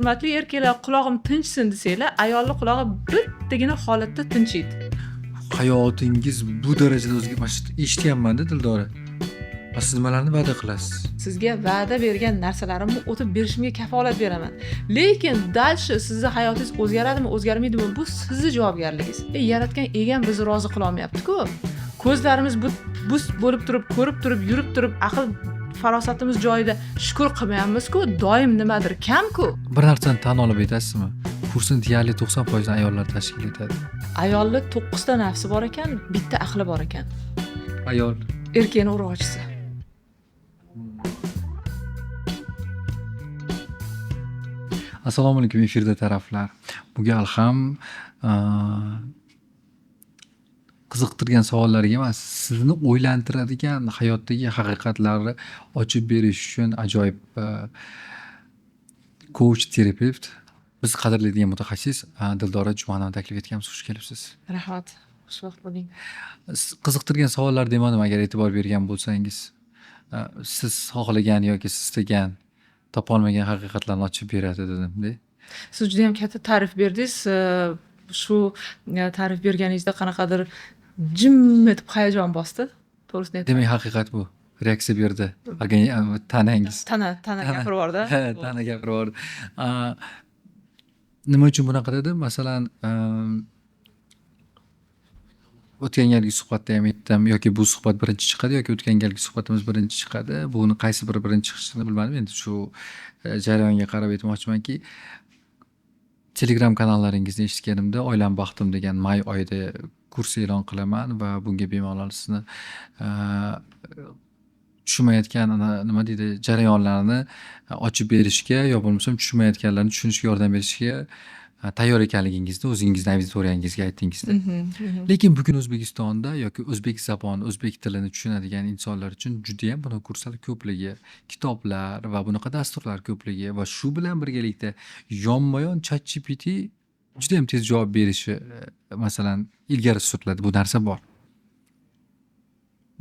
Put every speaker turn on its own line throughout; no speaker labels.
Hurmatli erkaklar, qulog'im tinchsin desanglar, ayolning qulog'i bittagina holatda tinchiydi.
Hayotingiz bu darajada eshitganman-da Dildora. Siz nimalarni va'da qilasiz?
Sizga va'da bergan narsalarimni o'tib berishimga kafolat beraman. Lekin dalshi sizni hayotingiz o'zgaradimi, o'zgarmaydimi, bu sizni javobgarligingiz. Yaratgan egam bizni rozi qila olmayapti-ku. Ko'zlarimiz bus bo'lib turib, ko'rib turib, yurib turib, aql farosatimiz joyida shukr qilmayapmiz-ku, doim nimadir kam-ku.
Bir narsani tan olib aytasizmi? Kursni deyarli 90% ayollar tashkil etadi.
Ayolning 9 ta nafsi bor ekan, bitta aqli bor ekan.
Ayol
Erkakning urg'ochisi.
Assalomu alaykum, efirda taraflar. Bu gal ham qiziqtirgan savollarga emas, sizni o'ylantiradigan hayotdagi haqiqatlarni ochib berish uchun ajoyib coach terapevt, biz qadrlaydigan mutaxassis Dildora Jumanovani taklif etganmiz. Xush kelibsiz.
Rahmat. Xushvaqt bo'ling.
Qiziqtirgan savollar demadim, agar e'tibor bergan bo'lsangiz. Siz xohlagan yoki siz istagan topolmagan haqiqatlarni ochib beradi dedim-da.
Siz juda ham katta ta'rif berdingiz. Shu ta'rif berganingizda qanaqadir jim etib hayajon bosdi. To'g'risini aytdim.
Demak, haqiqat bu. Reaksiya berdi. Tanangiz.
Tana gapirib yubordi.
Tana gapirib yubordi. Nima uchun bunaqa dedim? Masalan, o'tgan galgi suhbatda ham aytdim, yoki bu suhbat birinchi chiqadi, yoki o'tgan galgi suhbatimiz birinchi chiqadi. Buni qaysi biri birinchi chiqishini bilmadim. Endi shu jarayonga qarab aytmoqchimanki, Telegram kanallaringizni eshitganimda Oilam baxtim degan may oyida kurs e'lon qilaman va bunga bemalol sizni tushunmayotgan nima deydi, jarayonlarni ochib berishga, yo bo'lmasam tushunmayotganlarni tushunishga yordam berishga tayyor ekanligingizni o'zingizning auditoriyangizga aytdingizda. Lekin bugun O'zbekistonda yoki o'zbek zaboni, o'zbek tilini tushunadigan insonlar uchun juda ham bunaqa kurslar ko'pligi, kitoblar va bunaqa dasturlar ko'pligi va shu bilan birgalikda yonma-yon ChatGPT juda ham tez javob berishi masalan ilgari suriladi. Bu narsa bor.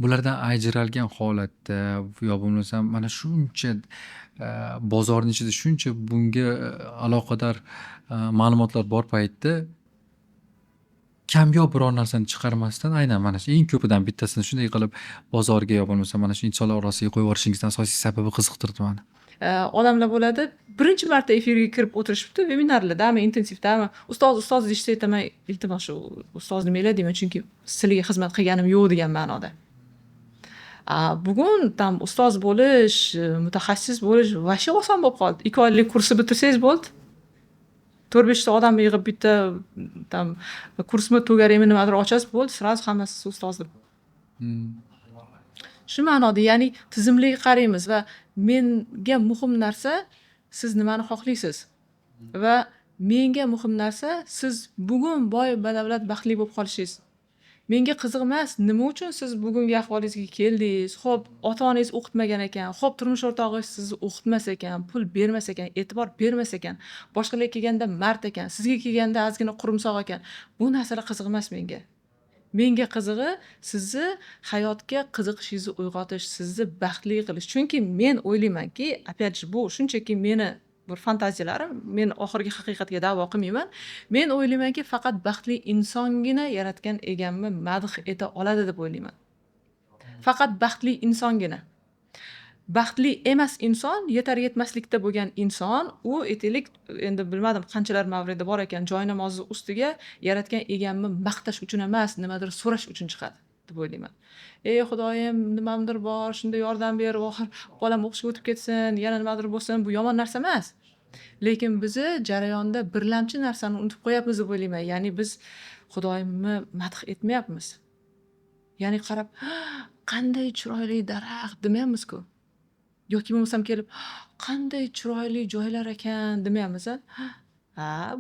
Bulardan ajralgan holatda yo bo'lmasam mana shuncha bozorning ichida shuncha bunga aloqador ma'lumotlar bor paytda kamyob biror narsani chiqarmasdan aynan mana shu eng ko'pidan bittasini shunday qilib bozorga yo bo'lmasa mana shu insonlar orasiga qo'yib yuborishingizdan asosiy sababi qiziqtirdi meni.
Odamlar bo'ladi, birinchi marta efirga kirib o'tirishibdi, webinarlardami, intensivdami, ustoz deyishsa aytaman, iltimos shu ustoz demanglar deyman, chunki sizlarga xizmat qilganim yo'q degan ma'noda. Bugun tam ustoz bo'lish, mutaxassis bo'lish vasha oson bo'lib qoldi. 2 oylik kursni bitirsangiz bo'ldi. 4-5 ta odamni yig'ib bitta tam kursni tugarimi nimadir ochasiz bo'ldi, sразу hammasi ustoz deb. Shu ma'noda, ya'ni tizimliga qaraymiz va menga muhim narsa siz nimani xohlaysiz va menga muhim narsa siz bugun boy, badavlat, baxtli bo'lib qolishingiz. Menga qiziq emas, nima uchun siz bugungi ahvolingizga keldingiz? Xo'p, ota-onangiz o'qitmagan ekan, xo'p, turmush o'rtog'ingiz sizni o'qitmas ekan, pul bermas ekan, e'tibor bermas ekan, boshqalarga kelganda mard ekan, sizga kelganda ozgina qurumsoq ekan. Bu narsalar qiziq emas menga. Menga qizig'i sizni hayotga qiziqishingizni uyg'otish, sizni baxtli qilish. Chunki men o'ylaymanki, опять же, bu shunchaki meni bir fantaziyalarim, men oxirgi haqiqatga da'vo qilmayman. Men o'ylaymanki, faqat baxtli insongina yaratgan egamni madh eta oladi deb o'ylayman. Faqat baxtli insongina. Baxtli emas inson, yetar yetmaslikda bo'lgan inson, u aytaylik, endi bilmadim qanchalar mavrida bor ekan, joy namozi ustiga yaratgan egamni maqtash uchun emas, nimadir so'rash uchun chiqadi deb o'ylayman. Ey Xudoyim, nimamdir bor, shunda yordam ber, oxir bolam o'qishga o'tib ketsin, yana nimadir bo'lsin, bu yomon narsa emas. Lekin bizni jarayonda birlamchi narsani unutib qo'yapmiz deb o'ylayman. Ya'ni biz Xudoyimni madh etmayapmiz. Ya'ni qarab, qanday chiroyli daraxt demayapmiz-ku. Yoki bo'lmasam kelib, qanday chiroyli joylar ekan demayapmiz.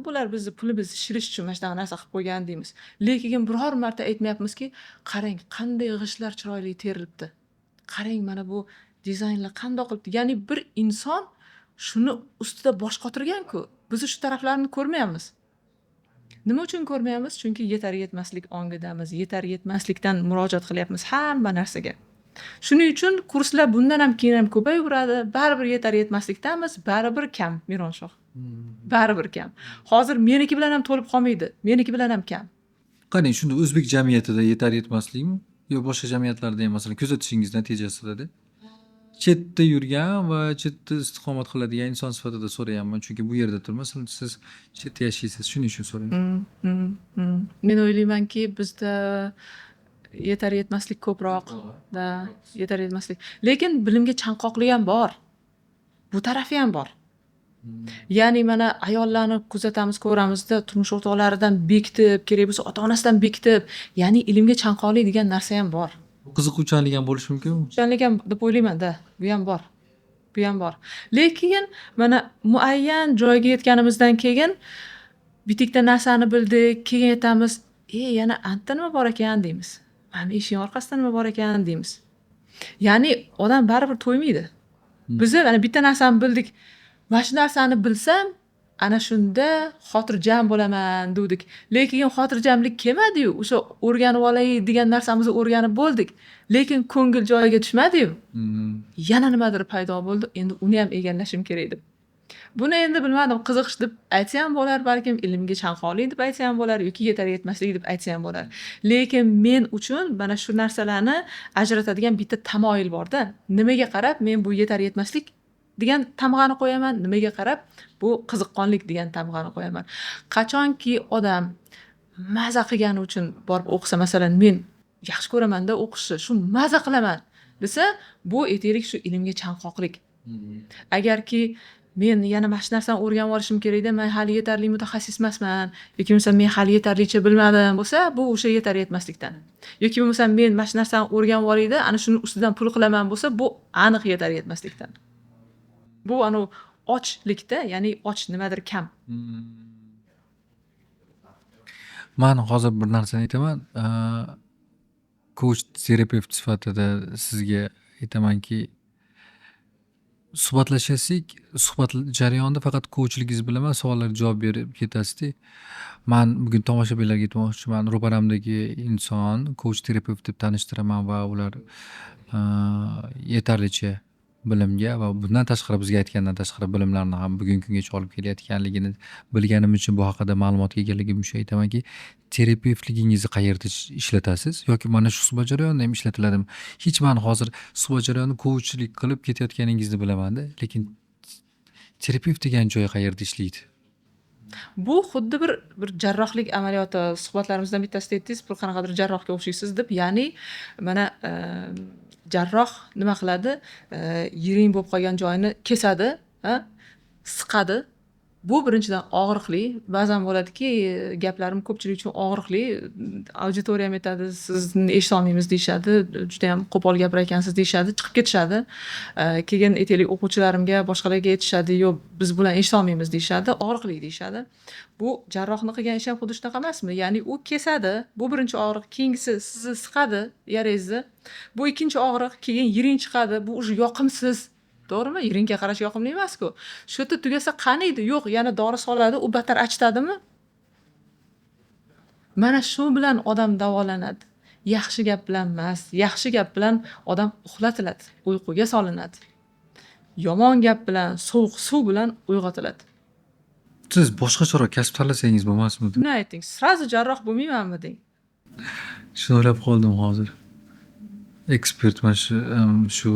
Bular bizni pulimizni shirish uchun mana shunaqa narsa qilib qo'ygan deymiz. Lekin biror marta aytmayapmizki, qarang, qanday g'ishtlar chiroyli terilibdi. Qarang, mana bu dizaynlar qanday qilibdi. Ya'ni bir inson shuni ustida bosh qotirgan-ku. Biz shu taraflarni ko'rmayapmiz. Nima uchun ko'rmayapmiz? Chunki yetar yetmaslik ongidamiz, yetar yetmaslikdan murojaat qilyapmiz hamma narsaga. Shuning uchun kurslar bundan ham keyin ham ko'payaveradi. Baribir yetar yetmaslikdamiz, baribir kam, Mironshoh. Baribir kam. Hozir meniki bilan ham to'lib qolmaydi. Meniki bilan ham kam.
Qarang, shunda o'zbek jamiyatida yetar yetmaslikmi yo boshqa jamiyatlarda ham masalan kuzatishingiz natijasida chetda yurgan va chetda istiqomat qiladigan inson sifatida so'rayapman, chunki bu yerda turmasin, siz chetda yashaysiz, shuning uchun so'rayman.
Men o'ylaymanki, bizda yetar yetmaslik ko'proq, yetar yetmaslik. Lekin bilimga chanqoqlik ham bor. Bu tarafi ham bor. Ya'ni mana ayollarni kuzatamiz, ko'ramizda turmush o'rtoqlaridan bekitib, kerak bo'lsa ota-onasidan bekitib, ya'ni ilmga chanqoqlik degan narsa ham bor.
Qiziquvchanlik ham bo'lishi mumkinmi?
Qiziquvchanlik ham deb o'ylayman-da. Bu ham bor. Bu ham bor. Lekin mana muayyan joyga yetganimizdan keyin bitikda narsani bildik, keyin aytamiz, yana anta nima bor ekan deymiz. Mana eshik orqasida nima bor ekan deymiz. Ya'ni odam baribir to'ymaydi. Biz mana bitta narsani bildik. Mana shu narsani bilsam, ana shunda xotirjam bo'laman dedik. Lekin xotirjamlik kelmadi-yu. O'sha o'rganib olay degan narsamizni o'rganib bo'ldik. Lekin ko'ngil joyiga tushmadi-yu. Yana nimadir paydo bo'ldi. Endi uni ham egallashim kerak deb. Buni endi bilmadim, qiziqish deb aytsa ham bo'lar, balkim ilmga chanqoqlik deb aytsa ham bo'lar yoki yetar yetmaslik deb aytsa ham bo'lar. Lekin men uchun mana shu narsalarni ajratadigan bitta tamoyil bor-da. Nimaga qarab men bu yetar yetmaslik degan tamg'ani qo'yaman, nimaga qarab bu qiziqqonlik degan tamg'ani qo'yaman. Qachonki odam maza qilgani uchun borib o'qisa, masalan, men yaxshi ko'raman-da o'qishni, shu maza qilaman desa, bu aytaylik shu ilmga chanqoqlik. Agarki men yana mana shu narsani o'rganib olishim kerak-da, men hali yetarli mutaxassis emasman yoki bo'lmasa men hali yetarlicha bilmadim bo'lsa, bu o'sha yetar yetmaslikdan. Yoki bo'lmasa men mana shu narsani o'rganib olayda, ana shuni ustidan pul qilaman bo'lsa, bu aniq yetar yetmaslikdan. Bu anu ochlikda, ya'ni och nimadir kam.
Men hozir bir narsani aytaman. Coach terapevt sifatida sizga aytamanki, suhbatlashasak, suhbat jarayonida faqat coachligingiz bilan emas, savollarga javob berib ketasiz-da. Men bugun tomoshabinlarga aytmoqchiman, ro'paramdagi inson coach terapevt deb tanishtiraman va ular yetarlicha bilimga va bundan tashqari bizga aytgandan tashqari bilimlarni ham bugungi kungacha olib kelayotganligini bilganim uchun bu haqida ma'lumotga egaligim uchun aytamanki, terapevtligingizni qayerda ishlatasiz yoki mana shu suhbat jarayonida ham ishlatiladimi? Hech men hozir suhbat jarayonida coachlik qilib ketayotganingizni bilaman-da, lekin terapevt degan joy qayerda ishlaydi?
Bu xuddi bir jarrohlik amaliyoti. Suhbatlarimizdan bittasida aytdingiz, bir qanaqadir jarrohga o'xshaysiz deb. Ya'ni mana jarroh nima qiladi? Yiring bo'lib qolgan joyini kesadi, siqadi. Bu birinchidan og'riqli. Ba'zan bo'ladiki, gaplarim ko'pchilik uchun og'riqli. Auditoriyam aytadi, sizni eshita olmaymiz deyshadi, juda ham qo'pol gapir ekansiz deyshadi, chiqib ketishadi. Keyin aytaylik o'quvchilarimga, boshqalarga aytishadi, yo'q, biz bilan eshita olmaymiz deyshadi, og'riqli deyshadi. Bu jarrohni qilgan ishi ham xuddi shunaqa emasmi? Ya'ni u kesadi, bu birinchi og'riq, keyingisi sizni siqadi yarangizni. Bu ikkinchi og'riq, keyin yiring chiqadi, bu уже yoqimsiz. To'g'rimi? Yiringga qarash yoqimli emas-ku. Shu yerda tugasa qaniydi? Yo'q, yana dori soladi, u battar achitadimi? Mana shu bilan odam davolanadi. Yaxshi gap bilan emas, yaxshi gap bilan odam uxlatiladi, uyquga solinadi. Yomon gap bilan, sovuq suv bilan uyg'otiladi.
Siz boshqacharoq kasb tanlasangiz bo'lmasmi?
Buni ayting, srazu jarroh bo'lmaymanmi deng.
Shuni o'ylab qoldim hozir. Ekspert mana shu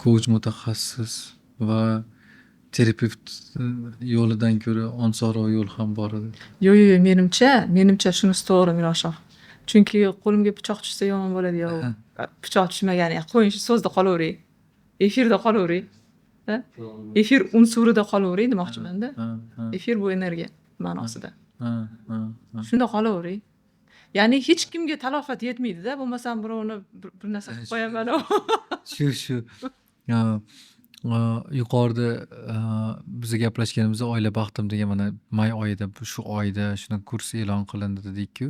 coach mutaxassis va terapevt yo'lidan ko'ra osonroq yo'l ham bor edi.
Yo'q, menimcha shunisi to'g'ri Miroshoh. Chunki qo'limga pichoq tushsa yomon bo'ladi-yu. Pichoq tushmagani, qo'ying shu so'zda qolavering. Efirda qolavering. Efir unsurida qolavering demoqchiman-da. Efir bu energiya ma'nosida. Shunda qolavering. Ya'ni hech kimga talofat yetmaydi-da, bo'lmasam birovni bir narsa qilib qo'yaman.
Shu yuqorida biz gaplashganimizda oila baxtim degan mana may oyida shu oyda shuni kurs e'lon qilindi dedik-ku.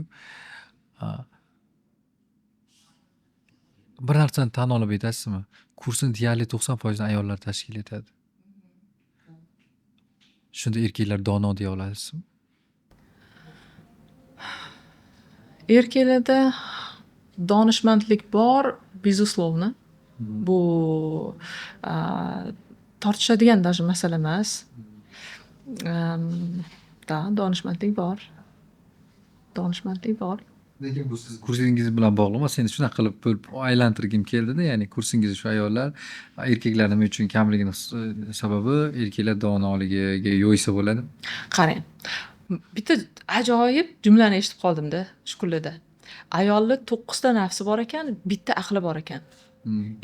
Bir narsani tan olib aytasizmi? Kursni deyarli 90% ayollar tashkil etadi. Shunda erkaklar dono deya olasizmi?
Erkaklarda donishmandlik bor, bezuslovni. Bu tortishadigan даже masala emas. Da, donishmandlik bor. Donishmandlik bor.
Lekin bu siz kursingiz bilan bog'liq emas. Endi shunaqa qilib bo'lib aylantirgim keldida, ya'ni kursingiz shu ayollar erkaklar nima uchun kamligini sababi erkaklar donoligiga yo'ysa bo'ladi.
Qarang. Bitta ajoyib jumlani eshitib qoldim-da shu kunlarda. Ayolni 9 ta nafsi bor ekan, bitta aqli bor ekan.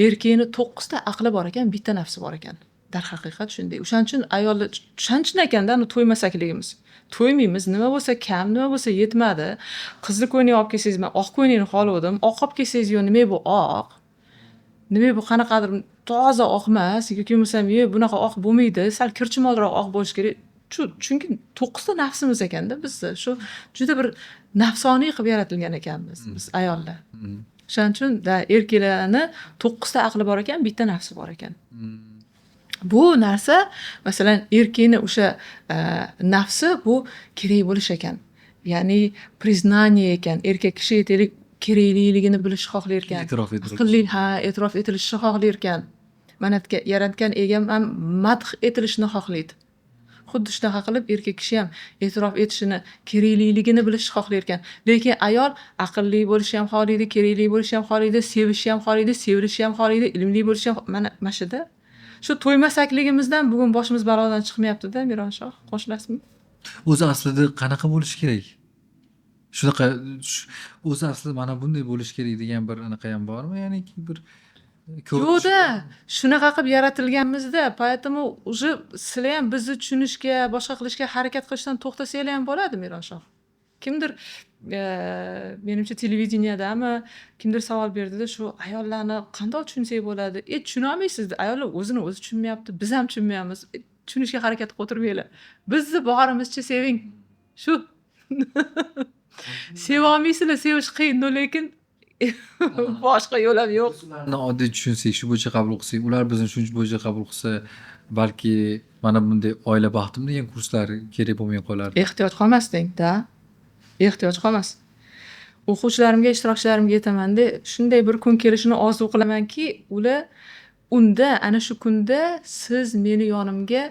Erkakni 9 ta aqli bor ekan, bitta nafsi bor ekan. Darhaqiqat shunday. O'shaning uchun ayollar o'shaning uchun ekanda to'ymasakligimiz. To'ymaymiz, nima bo'lsa kam, nima bo'lsa yetmadi. Qizil ko'ylak olib kelsangiz, men oq ko'ylakni xoluvdim. Oq olib kelsangiz, yo nima bu oq? Nima bu qanaqadir toza oq emas, yoki bo'lsam, bunaqa oq bo'lmaydi, sal kirchimolroq oq bo'lish kerak. Chunki 9 ta nafsimiz ekanda bizda. Shu juda bir nafsoniy qilib yaratilgan ekanmiz biz ayollar. O'shaning uchun erkaklarni 9 ta aqli bor ekan, bitta nafsi bor ekan. Bu narsa masalan erkakni o'sha nafsi bu kerak bo'lish ekan. Ya'ni priznание ekan. Erkak kishi aytaylik kerakligini bilish xohlar ekan. Aqlli, e'tirof etilishni xohlar ekan. Mana yaratgan egam ham madh etilishni xohlaydi. Xuddi shunaqa qilib erkak kishi ham e'tirof etishini, kerakligini bilishni xohlar ekan. Lekin ayol aqlli bo'lishni ham xohlaydi, kerakli bo'lishni ham xohlaydi, sevishni ham xohlaydi, sevilishni ham xohlaydi, ilmli bo'lishni ham mana shuda. Shu to'ymasakligimizdan bugun boshimiz balodan chiqmayapti-da, Mironshoh. Qo'shilasizmi?
O'zi aslida qanaqa bo'lishi kerak? Shunaqa o'zi aslida mana bunday bo'lishi kerak degan bir anaqa ham bormi? Ya'ni bir
yo'q-da, shunaqa qilib yaratilganmizda, поэтому уже sizlar ham bizni tushunishga, boshqa qilishga harakat qilishdan to'xtasanglar ham bo'ladi, Mironshoh. Kimdir menimcha televideniyadami kimdir savol berdida, shu ayollarni qanday tushunsak bo'ladi? Tushuna olmaysiz. Ayollar o'zini o'zi tushunmayapti, biz ham tushunmayapmiz. Tushunishga harakat qilib o'tirmanglar. Bizni borimizcha seving. Shu. Seva olmaysizlar, sevish qiyin, lekin boshqa yo'l ham yo'q.
Ularni oddiy tushunsak, shu bo'yicha qabul qilsak, ular bizni shu bo'yicha qabul qilsa, balki mana bunday oila baxtim degan kurslar kerak bo'lmay qolar.
Ehtiyoj qolmasding-da. Ehtiyoj qolmas. O'quvchilarimga, ishtirokchilarimga aytaman-da, shunday bir kun kelishini orzu qilamanki, ular unda ana shu kunda siz meni yonimga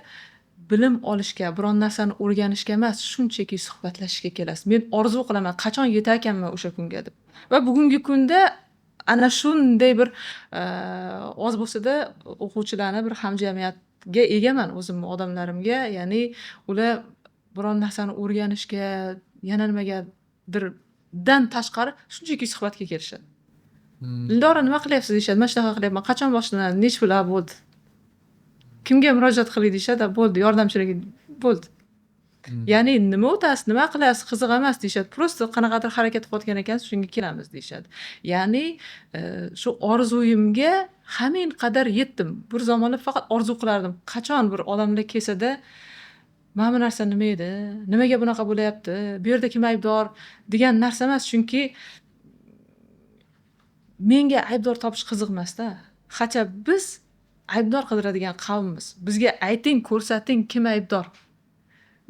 bilim olishga, biron narsani o'rganishga emas, shunchaki suhbatlashishga kelasiz. Men orzu qilaman, qachon yetarkanman o'sha kunga deb. Va bugungi kunda ana shunday bir oz bo'lsa-da o'quvchilarni bir hamjamiyatga egaman o'zimni odamlarimga, ya'ni ular biron narsani o'rganishga, yana nimagadirdan tashqari shunchaki suhbatga kelishadi. Dildora nima qilyapsiz deyishadi, mana shunaqa qilyapman, qachon boshlanadi, necha pullar bo'ldi. Kimga murojaat qiling deyishadi, bo'ldi, yordamchilik bo'ldi. Ya'ni nima o'tasiz, nima qilasiz, qiziq emas deyishadi. Prosta qanaqadir harakat qilayotgan ekansiz, shunga kelamiz deyishadi. Ya'ni shu orzuyimga hamin qadar yetdim. Bir zamonlar faqat orzu qilardim. Qachon bir odamlar kelsa-da, mana bu narsa nima edi? Nimaga bunaqa bo'layapti? Bu yerda kim aybdor degan narsa emas, chunki menga aybdor topish qiziq emas-da. Hacha biz aybdor qidiradigan qavmimiz. Bizga ayting, ko'rsating kim aybdor.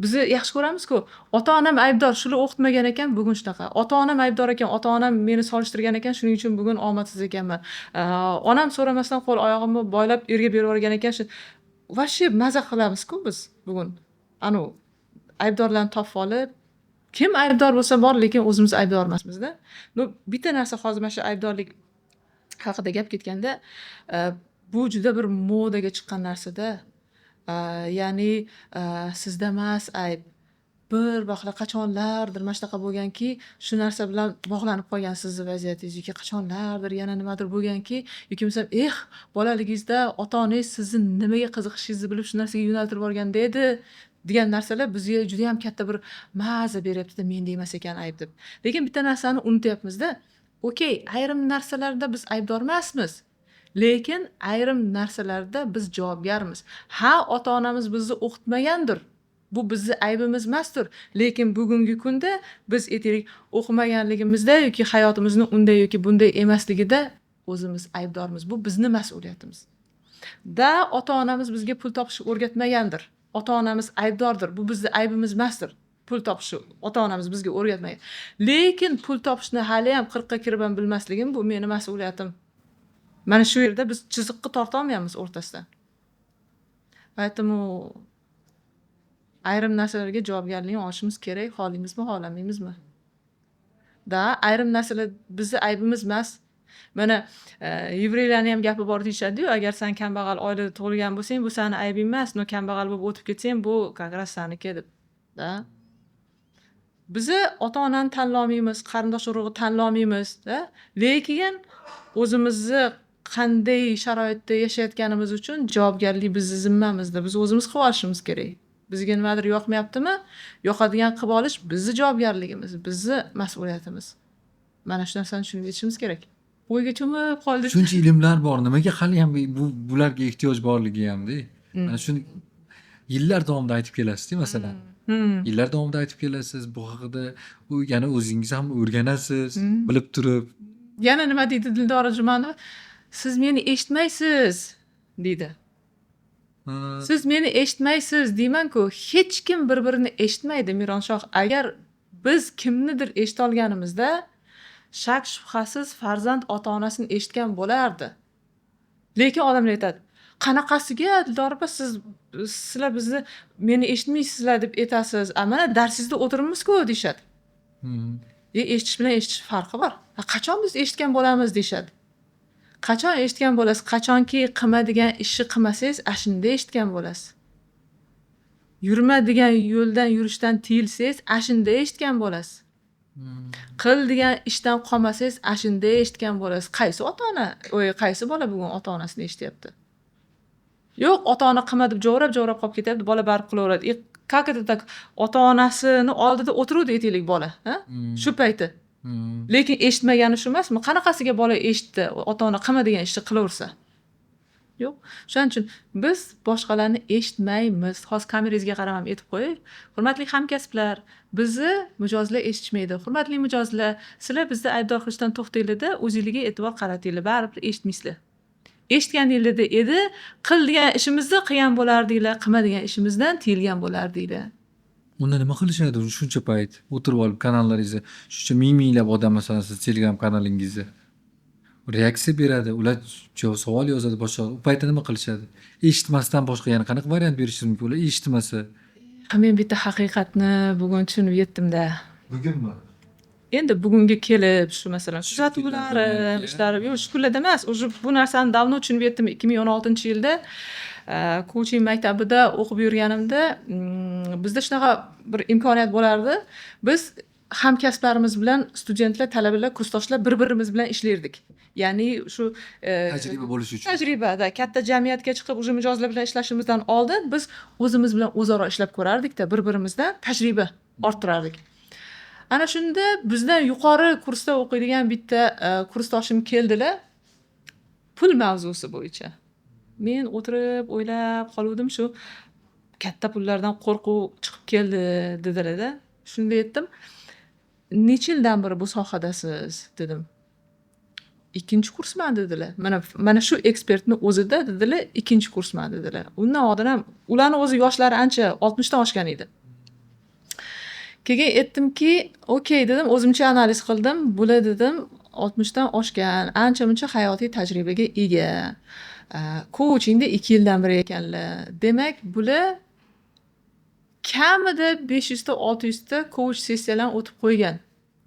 Bizni yaxshi ko'ramiz-ku. Ota-onam aybdor, shular o'qitmagan ekan, bugun shunaqa. Ota-onam aybdor ekan, ota-onam meni solishtirgan ekan, shuning uchun bugun omadsiz ekanman. Onam so'ramasdan qo'l oyog'imni boylab erga berib yuborgan ekan, shu vashi maza qilamiz-ku biz bugun. Anu aybdorlarni topib olib, kim aybdor bo'lsa bor, lekin o'zimiz aybdor emasmiz-da. Bitta narsa hozir mana shu aybdorlik haqida gap ketganda, bu juda bir modaga chiqqan narsa-da. Ya'ni sizda emas ayb. Bir vaqtlar qachonlardir mana shunaqa bo'lganki, shu narsa bilan bog'lanib qolgan sizni vaziyatingiz yoki qachonlardir yana nimadir bo'lganki, yoki bo'lmasa, bolaligingizda ota-onangiz sizni nimaga qiziqishingizni bilib shu narsaga yo'naltirib yuborganda edi degan narsalar bizga juda ham katta bir maza beryapti-da, menda emas ekan ayb deb. Lekin bitta narsani unutyapmiz-da. Okey, ayrim narsalarda biz aybdor emasmiz. Lekin ayrim narsalarda biz javobgarmiz. Ha, ota-onamiz bizni o'qitmagandir. Bu bizni aybimiz emasdir. Lekin bugungi kunda biz aytaylik o'qimaganligimizda yoki hayotimizning unday yoki bunday emasligida o'zimiz aybdormiz. Bu bizning mas'uliyatimiz. Da ota-onamiz bizga pul topishni o'rgatmagandir. Ota-onamiz aybdordir. Bu bizning aybimiz emasdir. Pul topishni ota-onamiz bizga o'rgatmagan. Lekin pul topishni hali ham 40 ga kirib ham bilmasligim bu meni mas'uliyatim. Mana shu yerda biz chiziqqa torta olmaymiz o'rtasidan. Поэтому ayrim narsalarga javobgarlikni olishimiz kerak, xohlaymizmi, xohlamaymizmi? Da, ayrim narsalar bizni aybimiz emas. Mana yevreylarni ham gapi bor deyishadi-yu, agar sen kambag'al oilada tug'ilgan bo'lsang, bu seni aybing emas, no kambag'al bo'lib o'tib ketsang, bu как раз saniki deb. Da. Bizni ota-onani tanlamaymiz, qarindosh urug'ni tanlamaymiz, da. Lekin o'zimizni qanday sharoitda yashayotganimiz uchun javobgarlik bizning zimmamizda. Biz o'zimiz qilib olishimiz kerak. Bizga nimadir yoqmayaptimi? Yoqadigan qilib olish bizning javobgarligimiz, bizning mas'uliyatimiz. Mana shu narsani tushunib yetishimiz kerak. O'yga cho'mib qoldik.
Shuncha ilmlar bor, nimaga hali ham bularga ehtiyoj borligi hamda. Mana shuni yillar davomida aytib kelasiz-ku, masalan. Yillar davomida aytib kelasiz, bu haqida yana o'zingiz ham o'rganasiz, bilib turib.
Yana nima deydi Dildora Jumanova? Siz meni eshitmaysiz, deydi. Siz meni eshitmaysiz deyman-ku, hech kim bir-birini eshitmaydi Mironshoh. Agar biz kimnidir eshita olganimizda, shak shubhasiz farzand ota-onasini eshitgan bo'lardi. Lekin odamlar aytadi, qanaqasiga Dildora opa sizlar bizni meni eshitmaysizlar deb aytasiz. Mana darsingizda o'tiribmiz-ku deyshadi. Eshitish bilan eshitish farqi bor. Qachon biz eshitgan bo'lamiz deyshadi. Qachon eshitgan bo'lasiz? Qachonki qilmadigan ishni qilmasangiz, ashunda eshitgan bo'lasiz. Yurmadigan yo'ldan yurishdan tiyilsangiz, ashunda eshitgan bo'lasiz. Qil degan ishdan qolmasangiz, ashunda eshitgan bo'lasiz. Qaysi ota-ona, qaysi bola bugun ota-onasini eshityapti? Yo'q, ota-ona qilma deb jo'rab qolib ketyapti, bola barib qilaveradi. Как это так? Ota-onasini oldida o'tiruvdi aytaylik bola, ha? Shu payti. Lekin eshitmagani shu emasmi? Qanaqasiga bola eshitdi, ota-ona qilma degan ishni qilaversa? Yo'q. Shuning uchun biz boshqalarni eshitmaymiz. Hozir kamerangizga qarab ham aytib qo'yay. Hurmatli hamkasblar, bizni mijozlar eshitmaydi. Hurmatli mijozlar, sizlar bizni aybdor qilishdan to'xtanglar-da, o'zingizga e'tibor qaratinglar, baribir eshitmaysizlar. Eshitganinglarda edi, qil degan ishimizni qilgan bo'lardinglar, qilma degan ishimizdan tiyilgan bo'lardinglar.
Unda nima qilishadi shuncha payt? O'tirib olib kanallaringizni, shuncha minglab odam masalan siz Telegram kanalingizda reaksiya beradi, ular savol yozadi boshqa. U paytda nima qilishadi? Eshitmasdan boshqa yana qanaqa variant berishingiz mumkin? Ular eshitmasa.
Men bitta haqiqatni bugun tushunib yetdim-da.
Bugunmi?
Endi bugunga kelib shu masalan kuzatuvlarim, ishlarim, yo'q, shu kunlarda emas, o'sha bu narsani davno tushunib yetdim. 2016-yilda coaching maktabida o'qib yurganimda bizda shunaqa bir imkoniyat bo'lardi. Biz hamkasblarimiz bilan studentlar, talabalar, kursdoshlar bir-birimiz bilan ishlardik. Ya'ni shu
Tajriba bo'lish uchun.
Tajribada katta jamiyatga chiqib, o'sha mijozlar bilan ishlashimizdan oldin biz o'zimiz bilan o'zaro ishlab ko'rardik-da, bir-birimizdan tajriba orttirardik. Ana shunda bizdan yuqori kursda o'qiydigan bitta kursdoshim keldilar. Pul mavzusi bo'yicha. Men o'tirib o'ylab qoluvdim, shu katta pullardan qo'rquv chiqib keldi dedilar-da. Shunda aytdim, "Necha yildan beri bu sohadasiz?" dedim. "Ikkinchi kursman" dedilar. Mana shu ekspertni o'zida dedilar, "Ikkinchi kursman" dedilar. Undan oldin ham ularni o'zi yoshlari ancha 60 dan oshgan edi. Keyin aytdimki, "Okey" dedim, o'zimcha analiz qildim. Bular dedim 60 dan oshgan, ancha-muncha hayotiy tajribaga ega. Coachingda 2 yildan beri ekanlar. Demak, bular kamida 500 ta 600 ta coach sessiyalarni o'tib qo'ygan.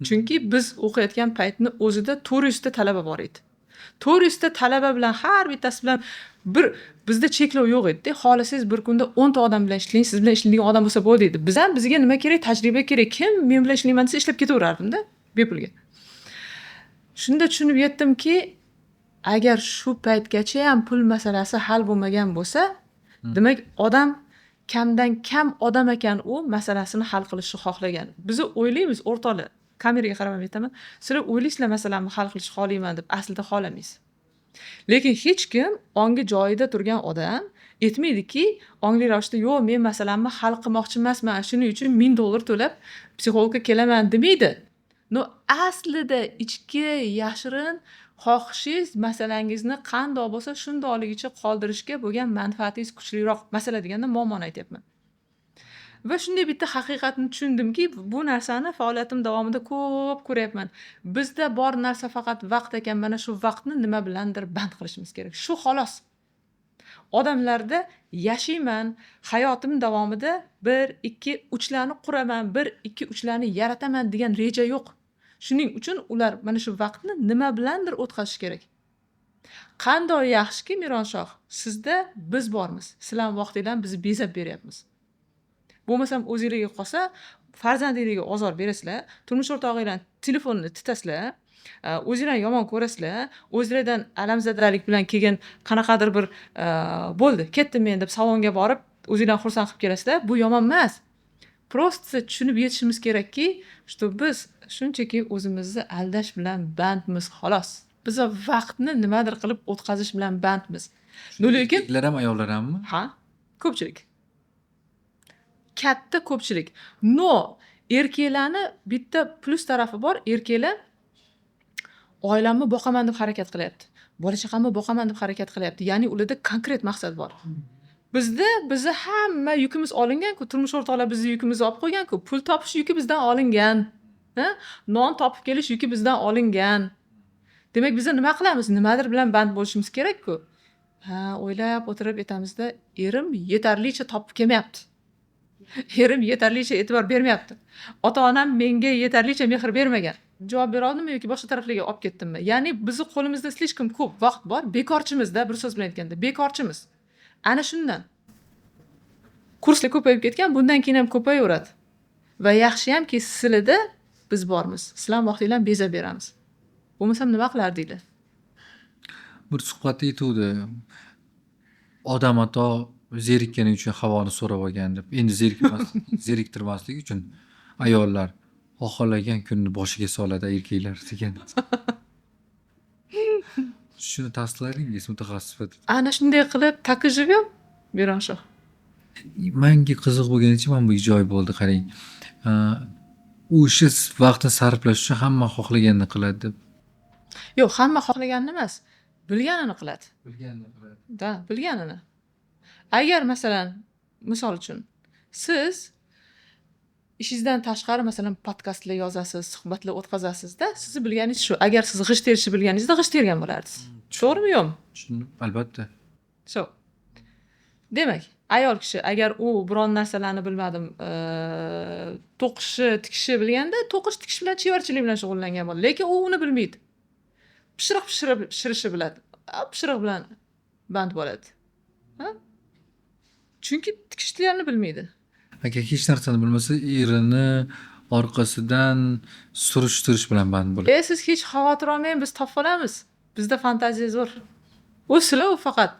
Chunki biz o'qiyotgan paytni o'zida 400 ta talaba bor edi. 400 ta talaba bilan har bittasi bilan bizda cheklov yo'q edi. Xohlasangiz bir kunda 10 ta odam bilan ishlang, siz bilan ishlaydigan odam bo'lsa bo'ldi edi. Bizga nima kerak? Tajriba kerak. Kim men bilan ishlayman desa ishlab ketaverardim-da, bepulga. Shunda tushunib yetdimki, agar shu paytgacha ham pul masalasi hal bo'lmagan bo'lsa, demak odam kamdan kam odam ekan, u masalasini hal qilishni xohlagan. Biz o'ylaymiz o'rtoqlar, kameraga qarab aytaman, sizlar o'ylaysizlar masalamni hal qilishni xohlayman deb, aslida xohlamaysiz. Lekin hech kim ongi joyida turgan odam aytmaydiki, ongli ravishda yo'q, men masalamni hal qilmoqchi emasman, shuning uchun $1000 to'lab psixologga kelaman demaydi. No, aslida ichki yashirin xohishingiz masalangizni qandoq bo'lsa shundoqligicha qoldirishga bo'lgan manfaatingiz kuchliroq. Masala deganda muammoni aytyapman. Va shunday bitta haqiqatni tushundimki, bu narsani faoliyatim davomida ko'p ko'ryapman. Bizda bor narsa faqat vaqt ekan, mana shu vaqtni nima bilandir band qilishimiz kerak. Shu xolos. odamlarda yashayman, hayotim davomida 1, 2, 3larni quraman, 1, 2, 3larni yarataman degan reja yo'q. Shuning uchun ular mana shu vaqtni nima bilandir o'tkazish kerak. Qanday yaxshiki Mironshoh, sizda biz bormiz. Sizlarning vaqtingizdan bizni bezab beryapmiz. Bo'lmasam o'zingizga qolsa, farzandingizga ozor berasizlar, turmush o'rtog'ingizdan telefonni titasizlar, o'zingizlarni yomon ko'rasizlar, o'zingizlardan alamzadalik bilan kelgan qanaqadir bir bo'ldi, ketdim men deb salonga borib, o'zingizlarni xursand qilib kelasizlar. Bu yomon emas. Prosta tushunib yetishimiz kerakki, что biz shunchaki o'zimizni aldash bilan bandmiz xolos. Biz vaqtni nimadir qilib o'tkazish bilan bandmiz. Lekin
erkaklar ham ayollar hammi?
ha, ko'pchilik. Katta ko'pchilik. No, erkaklarni bitta plus tarafi bor. Erkaklar oilamni boqaman deb harakat qilyapti. Bola chaqamni boqaman deb harakat qilyapti. Ya'ni ularda konkret maqsad bor. Bizni hamma yukimiz olingan-ku, turmush o'rtoqlar bizni yukimizni olib qo'ygan-ku, pul topish yuki bizdan olingan. Non topib kelish yuki bizdan olingan. Demak, biz nima qilamiz? Nimadir bilan band bo'lishimiz kerak-ku. O'ylab o'tirib aytamizda, erim yetarlicha topib kelmayapti. Erim yetarlicha e'tibor bermayapti. Ota-onam menga yetarlicha mehr bermagan. Javob bera oldimmi yoki boshqa taraflarga olib ketdimmi? Ya'ni bizni qo'limizda slishkom ko'p vaqt bor, bekorchimizda, bir so'z bilan aytganda, bekorchimiz. Ana shundan. Kurslar ko'payib ketgan, bundan keyin ham ko'payaveradi. Va yaxshi hamki sizlarda biz bormiz. Sizlar vaqtingizdan bezab beramiz. Bo'lmasam nima qilardinglar?
Bir suhbatda aytuvdi. Odam ato zerikkani uchun havoni so'rab olgan deb. Endi zeriktirmaslik uchun ayollar xohlagan kunni boshiga soladi erkaklar degan. Shuni tasdiqladingiz mutaxassis sifatida.
Ana shunday qilib taki живём, Mironshoh.
Menga qiziq bo'lganicha mana bu joy bo'ldi, qarang. U ishi vaqtni sarflash uchun hamma xohlaganini qiladi deb.
Yo'q, hamma xohlaganini emas, bilganini qiladi.
Bilganini qiladi.
Da, bilganini. Agar masalan, misol uchun, siz ishingizdan tashqari masalan podkastlar yozasiz, suhbatlar o'tkazasiz-da, sizni bilganingiz shu. Agar siz g'isht terishni bilganingizda g'isht tergan bo'lardingiz. To'g'rimi yo'qmi?
Tushundim, albatta.
So. Demak, ayol kishi agar u biron narsalarni bilmadim, to'qishi, tikishi bilganda, to'qish, tikish bilan chevarchilik bilan shug'ullangan bo'ladi. Lekin u uni bilmaydi. Pishirishi biladi. Pishiriq bilan band bo'ladi. Chunki tikishlarni bilmaydi.
Agar hech narsani bilmasa, erini orqasidan surishtirish bilan band bo'ladi.
Siz hech xavotir olmang, biz topib olamiz. Bizda fantaziya zo'r. U sizlar u faqat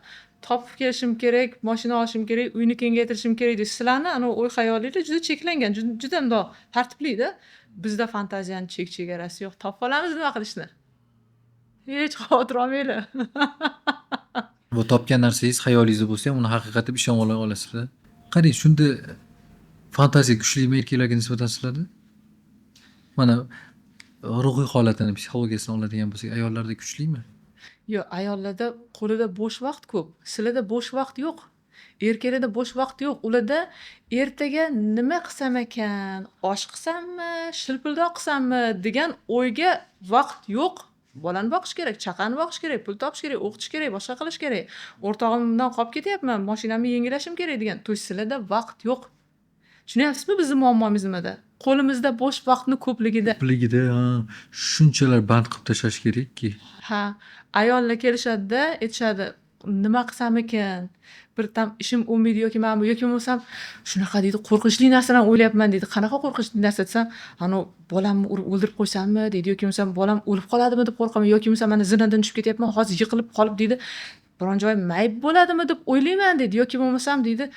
topib kelishim kerak, mashina olishim kerak, uyni kengaytirishim kerak deb sizlarni ana o'y xayolinglar juda cheklangan, juda bundoq tartibli-da. Bizda fantaziyaning chegarasi yo'q. Topib olamiz nima qilishni. Hech xavotir olmanglar.
Bu topgan narsangiz xayolingizda bo'lsa ham uni haqiqat deb ishona olasizlar. Qarang, shunda fantaziya kuchlimi erkaklarga nisbatan sizlarda? Mana ruhiy holatini, psixologiyasini oladigan bo'lsak, ayollarda kuchlimi?
Yo'q, ayollarda qo'lida bo'sh vaqt ko'p. Sizlarda bo'sh vaqt yo'q. Erkaklarda bo'sh vaqt yo'q. Ularda ertaga nima qilsam ekan, osh qilsammi, shilpildoq qilsammi degan o'yga vaqt yo'q. Bolani boqish kerak, chaqani boqish kerak, pul topish kerak, o'qitish kerak, boshqa qilish kerak. O'rtog'imdan qolib ketyapman, mashinamni yengillashim kerak degan. Sizlarda vaqt yo'q. Tushunyapsizmi bizning muammomiz nimada? Qo'limizda bo'sh vaqtni ko'pligida.
Shunchalar band qilib tashlash kerakki.
Ayollar kelishadi-da, aytishadi, nima qilsam ekan? Bir tam ishim o'lmaydi yoki men bu yoki bo'lsam, shunaqa deydi, qo'rqinchli narsalarni o'ylayapman deydi. Qanaqa qo'rqinchli narsa desam, bolamni urib o'ldirib qo'ysammi deydi yoki bo'lsam, bolam o'lib qoladimi deb qo'rqaman yoki bo'lsam, mana zinadan tushib ketyapman, hozir yiqilib qolib deydi. Biron joy mayib bo'ladimi deb o'ylayman deydi yoki bo'lmasam deydi,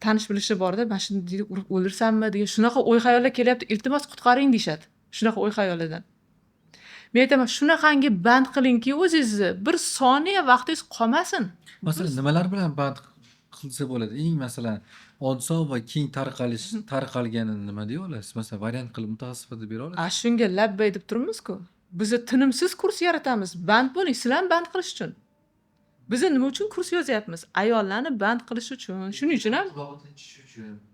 tanish bilishi borda, mana shuni deydi, urib o'ldirsammi degan shunaqa o'y xayollar kelyapti. Iltimos qutqaring deyshadi. Shunaqa o'y xayollardan. Men aytaman, shunaqangi band qilingki o'zingizni, bir soniya vaqtingiz qolmasin.
Masalan, nimalar bilan band qilsa bo'ladi? Eng masalan, oson va keng tarqalganini nima deya olasiz? Masalan, variant qilib mutaxassis sifatida bera olasiz?
Shunga labbay deb turibmiz-ku. Biz tinimsiz kurs yaratamiz. Band bo'ling, sizlarni band qilish uchun. Biz nima uchun kurs yozyapmiz? Ayollarni band qilish uchun. Shuning uchun ham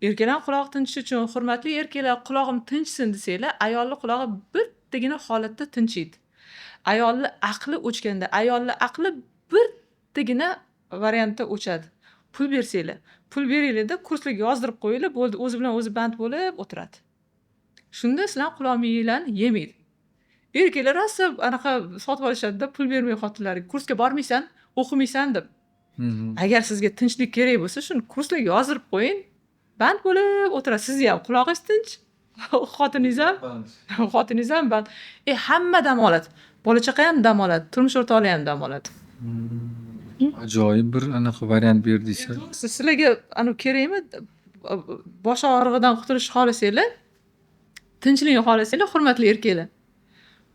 erkaklar quloq tinchishi uchun, hurmatli erkaklar, quloqim tinchsin desanglar, ayolning qulog'i bittagina holatda tinchiydi. Ayolning aqli o'chganda, ayolning aqli bittagina variantda o'chadi. Pul bersanglar, pul beringlarda kurslarga yozdirib qo'yinglar, bo'ldi, o'zi bilan o'zi band bo'lib o'tiradi. Shunda sizlar quloq miyinglarni yemaydi. Erkaklar rosa anaqa sotib olishadi-da, pul bermay xotinlariga. Kursga bormaysan, o'qimaysan deb. Agar sizga tinchlik kerak bo'lsa, shuni kurslarga yozdirib qo'ying, band bo'lib o'tiradi. Sizni ham quloqingiz tinch, xotiningiz ham band. Hamma dam oladi. Bola chaqa ham dam oladi, turmush o'rtoqlar ham dam oladi.
Ajoyib bir anaqa variant berdingizlar.
Sizlarga kerakmi? Bosh og'rig'idan qutulish xohlasanglar, tinchlikni xohlasanglar, hurmatli erkaklar,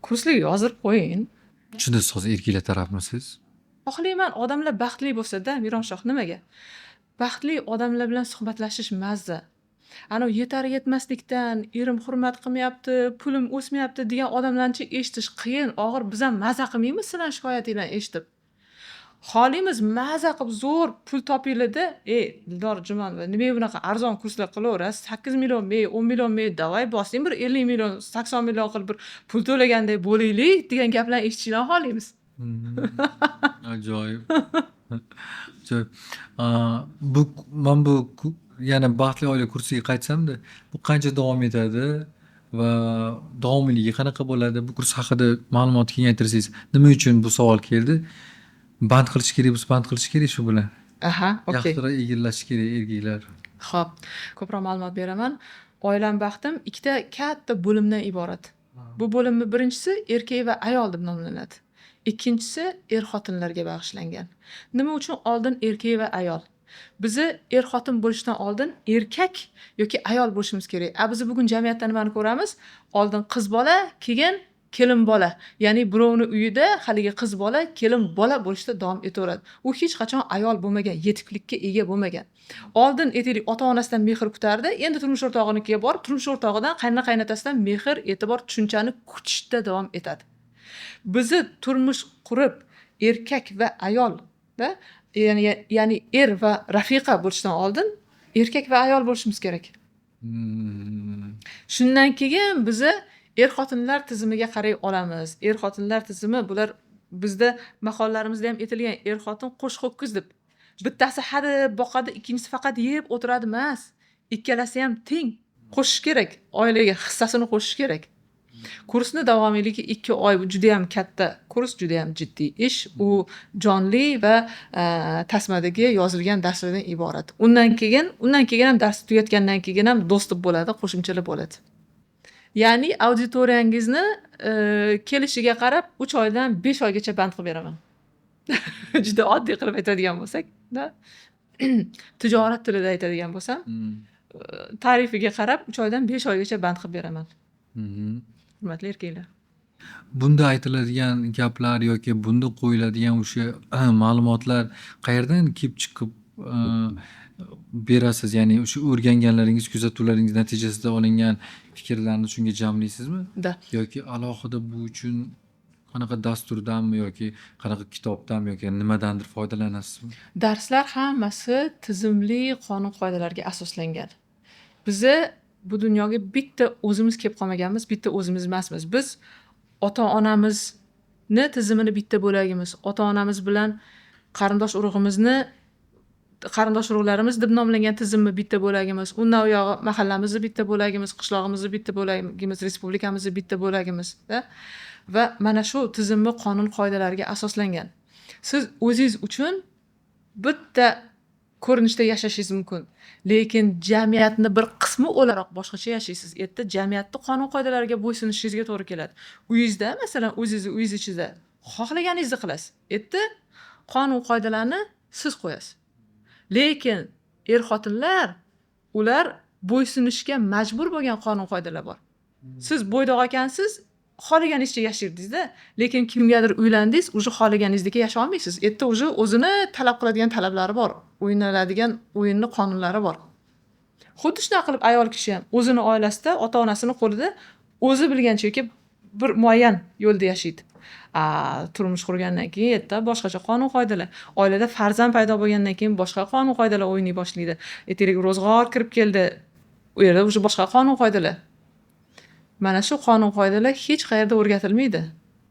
kurslarga yozdirib qo'ying.
Shunda siz hozir erkaklar tarafmisiz?
Xohlayman odamlar baxtli bo'lsa-da, Mironshoh, nimaga? Baxtli odamlar bilan suhbatlashish mazza. Yetar yetmaslikdan erim hurmat qilmayapti, pulim o'smayapti degan odamlarni eshitish qiyin, og'ir. Biz ham maza qilmaymiz sizlarning shikoyatinglarni eshitib. Xohlaymiz maza qilib zo'r pul topinglar-da. Dildor Jumanova, nimaga bunaqa arzon kurslar qilaverasiz? 8 million mey, 10 million mey, davay bosing, bir 50 million, 80 million qilib bir pul to'lagandek bo'laylik degan gaplarni eshitishni xohlaymiz.
Ajoyib. Ajoyib. Bu yana baxtli oila kursiga qaytsam-da, bu qancha davom etadi va davomiyligi qanaqa bo'ladi? Bu kurs haqida ma'lumot kengaytirsangiz, nima uchun bu savol keldi? Band qilish kerak bo'lsa, band qilish kerak shu bilan.
Okey.
Yaxshiroq egallash kerak erkaklar.
Xo'p, ko'proq ma'lumot beraman. Oilam baxtim ikkita katta bo'limdan iborat. Bu bo'limni birinchisi erkak va ayol deb nomlanadi. Ikkinchisi xotinlarga bag'ishlangan. Nima uchun oldin erkak va ayol? Bizi xotin bo'lishdan oldin erkak yoki ayol bo'lishimiz kerak. Biz bugun jamiyatda nimani ko'ramiz? Oldin qiz bola, keyin kelin bola. Ya'ni birovning uyida haligi qiz bola, kelin bola bo'lishda davom etaveradi. U hech qachon ayol bo'lmagan, yetuklikka ega bo'lmagan. Oldin aytaylik, ota-onasidan mehr kutardi, endi turmush o'rtog'inikiga borib, turmush o'rtog'idan, qaynotasidan mehr, e'tibor, tushunchani kutishda davom etadi. Bizi turmush qurib erkak va ayol da, ya'ni va rafiqa bo'lishdan oldin erkak va ayol bo'lishimiz kerak. Shundan keyin bizi xotinlar tizimiga qaray olamiz. Xotinlar tizimi bular bizda maqollarimizda ham aytilgan xotin qo'sh ho'kiz deb. Bittasi hadib boqadi, ikkinchisi faqat yeb o'tiradi emas. Ikkalasi ham teng qo'shish kerak, oilaga hissasini qo'shish kerak. Kursni davomiyligi 2 oy, juda ham katta kurs, juda ham jiddiy ish. U jonli va tasmadagi yozilgan darslardan iborat. Undan keyin ham dars tugatgandan keyin ham dostib bo'ladi, qo'shimchalar bo'ladi. Ya'ni auditoriyangizni kelishiga qarab 3 oydan 5 oygacha band qilib beraman. Juda oddiy qilib aytadigan bo'lsak, tijorat tilida aytadigan bo'lsam, tarifiga qarab 3 oydan 5 oygacha band qilib beraman. Hurmatli erkaklar.
Bunda aytiladigan gaplar yoki bunda qo'yiladigan o'sha ma'lumotlar qayerdan kelib chiqib berasiz? Ya'ni o'sha o'rganganlaringiz, kuzatuvlaringiz natijasida olingan fikrlarni shunga jamlaysizmi? Yoki alohida bu uchun qanaqa dasturdanmi yoki qanaqa kitobdanmi yoki nimadandir foydalanasizmi? Darslar
hammasi tizimli qonun qoidalarga asoslangan. Bizi bu dunyoga bitta o'zimiz kelib qolmaganmiz, bitta o'zimiz emasmiz. Biz ota-onamizni tizimini bitta bo'lagimiz. Ota-onamiz bilan qarindosh urug'larimiz deb nomlangan tizimni bitta bo'lagimiz. Undan u yog'i mahallamizni bitta bo'lagimiz, qishlog'imizni bitta bo'lagimiz, respublikamizni bitta bo'lagimiz. Va mana shu tizimni qonun qoidalariga asoslangan. Siz o'zingiz uchun bitta ko'rinishda yashashingiz mumkin. Lekin jamiyatni bir qismi o'laroq boshqacha yashaysiz. Erta jamiyatning qonun qoidalariga bo'ysunishingizga to'g'ri keladi. Uyingizda, masalan, uyingiz ichida xohlaganingizni qilasiz. Erta qonun qoidalarni siz qo'yasiz. Lekin xotinlar, ular bo'ysunishga majbur bo'lgan qonun qoidalar bor. Siz bo'ydoq ekansiz, xohlaganingizcha yashardingiz-da, lekin kimgadir uylandingiz, uje xohlaganingizdek yasha olmaysiz. Erta uje o'zini talab qiladigan talablari bor, o'ynaladigan o'yinning qonunlari bor. Xuddi shunaqa qilib ayol kishi ham o'zini oilasida, ota-onasining qo'lida o'zi bilgancha yoki bir muayyan yo'lda yashaydi. Turmush qurgandan keyin erta boshqacha qonun qoidalar. Oilada farzand paydo bo'lgandan keyin boshqa qonun qoidalar o'ynay boshlaydi. Ertaga ro'zg'or kirib keldi, u yerda uje boshqa qonun qoidalar. Mana shu qonun qoidalar hech qayerda o'rgatilmaydi.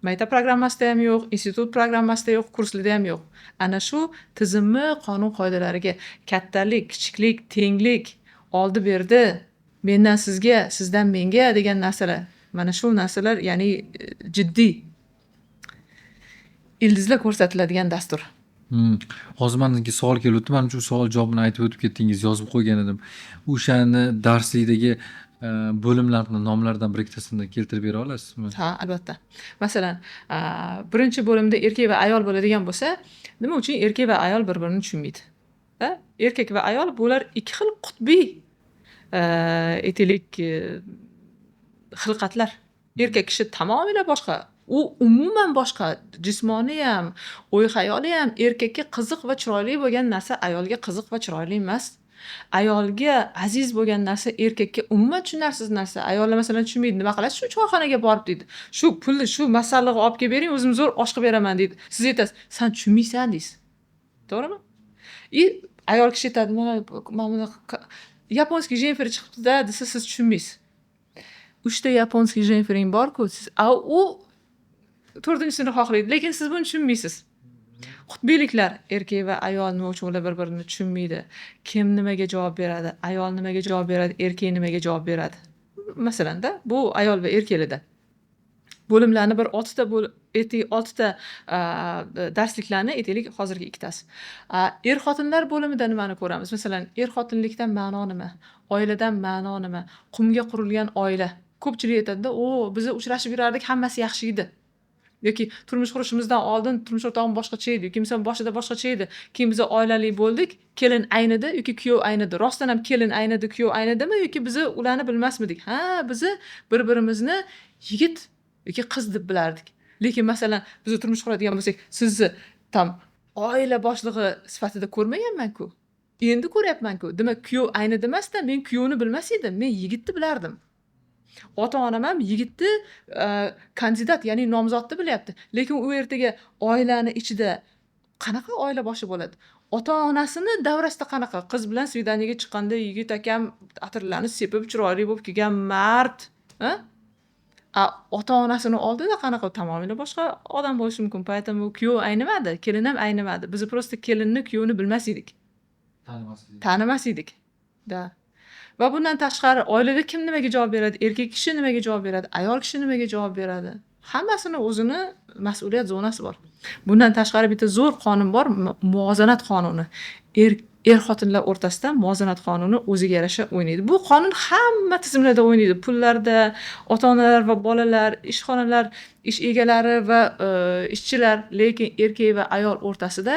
Maktab programmasida ham yo'q, institut programmasida yo'q, kurslarda ham yo'q. Ana shu tizimli qonun qoidalariga kattalik, kichiklik, tenglik, oldi berdi, mendan sizga, sizdan menga degan narsalar. Mana shu narsalar, ya'ni jiddiy ildizlar ko'rsatiladigan dastur.
Hozir menga savol kelibdi. Men shu savol javobini aytib o'tib ketdingiz, yozib qo'ygan edim. O'shani darslikdagi bo'limlarni nomlaridan bir ikkitasini keltirib bera olasizmi?
Ha, albatta. Masalan, birinchi bo'limda erkak va ayol bo'ladigan bo'lsa, nima uchun erkak va ayol bir-birini tushunmaydi? Erkak va ayol bular ikki xil qutbiy aytaylik xilqatlar. Erkak kishi tamomila boshqa. U umuman boshqa. Jismoniy ham, o'y xayoli ham erkakka qiziq va chiroyli bo'lgan narsa ayolga qiziq va chiroyli emas. Ayolga aziz bo'lgan narsa erkakka umuman tushunarsiz narsa. Ayollar masalan tushunmaydi. Nima qilasiz? Shu choyxonaga borib deydi. Shu pulni, shu masalliqni olib kelib bering, o'zim zo'r osh qilib beraman deydi. Siz aytasiz, "Sen tushunmaysan" deysiz. To'g'rimi? Ayol kishi aytadi, "Mana buni yaponskiy jenfer chiqibdi-da" desa, siz tushunmaysiz. 3 ta yaponskiy jenfering bor-ku, siz u 4-sini xohlaydi, lekin siz buni tushunmaysiz. Qutbiyliklar, erkak va ayol nima uchun ular bir-birini tushunmaydi? Kim nimaga javob beradi? Ayol nimaga javob beradi? Erkak nimaga javob beradi? Masalan-da, bu ayol va erkaklarda. Bo'limlarni bir 6 ta darsliklarni aytaylik, hozirgi ikkitasi. Er-xotinlar bo'limida nimani ko'ramiz? Masalan, er-xotinlikdan ma'no nima? Oiladan ma'no nima? Qumga qurilgan oila. Ko'pchilik aytadi-da, biz uchrashib yurardik, hammasi yaxshi edi. Yoki turmush qurishimizdan oldin turmush o'rtog'im boshqacha edi, yoki misol boshida boshqacha edi. Keyin biz oilali bo'ldik, kelin aynidi yoki kuyov aynidi. Rostdan ham kelin aynidi, kuyov aynidimi yoki biz ularni bilmasmidik? Ha, biz bir-birimizni yigit yoki qiz deb bilardik. Lekin masalan, biz turmush quradigan bo'lsak, sizni tam oila boshlig'i sifatida ko'rmaganman-ku. Endi ko'ryapman-ku. Demak, kuyov aynidi emasdan, men kuyovni bilmas edim, men yigitni bilardim. Ota-onam ham yigitni kandidat, ya'ni nomzodni bilyapti. Lekin u ertaga oilani ichida qanaqa oila boshi bo'ladi? Ota-onasini davrasida qanaqa? Qiz bilan svidaniyaga chiqqanda yigit akam atirlarni sepib, chiroyli bo'lib kelgan mard, ota-onasini oldida qanaqa? Tamomila boshqa odam bo'lishi mumkin. Поэтому kuyov aynimadi, kelin ham aynimadi. Biz просто kelinni, kuyovni bilmas edik. Tanimas edik. Da. Va bundan tashqari oilada kim nimaga javob beradi? Erkak kishi nimaga javob beradi? Ayol kishi nimaga javob beradi? Hammasini o'zini mas'uliyat zonasi bor. Bundan tashqari bitta zo'r qonun bor, muvozanat qonuni. Er-xotinlar o'rtasida muvozanat qonuni o'ziga yarasha o'ynaydi. Bu qonun hamma tizimlarda o'ynaydi. Pullarda, ota-onalar va bolalar, ishxonalar, ish egalari va ishchilar, lekin erkak va ayol o'rtasida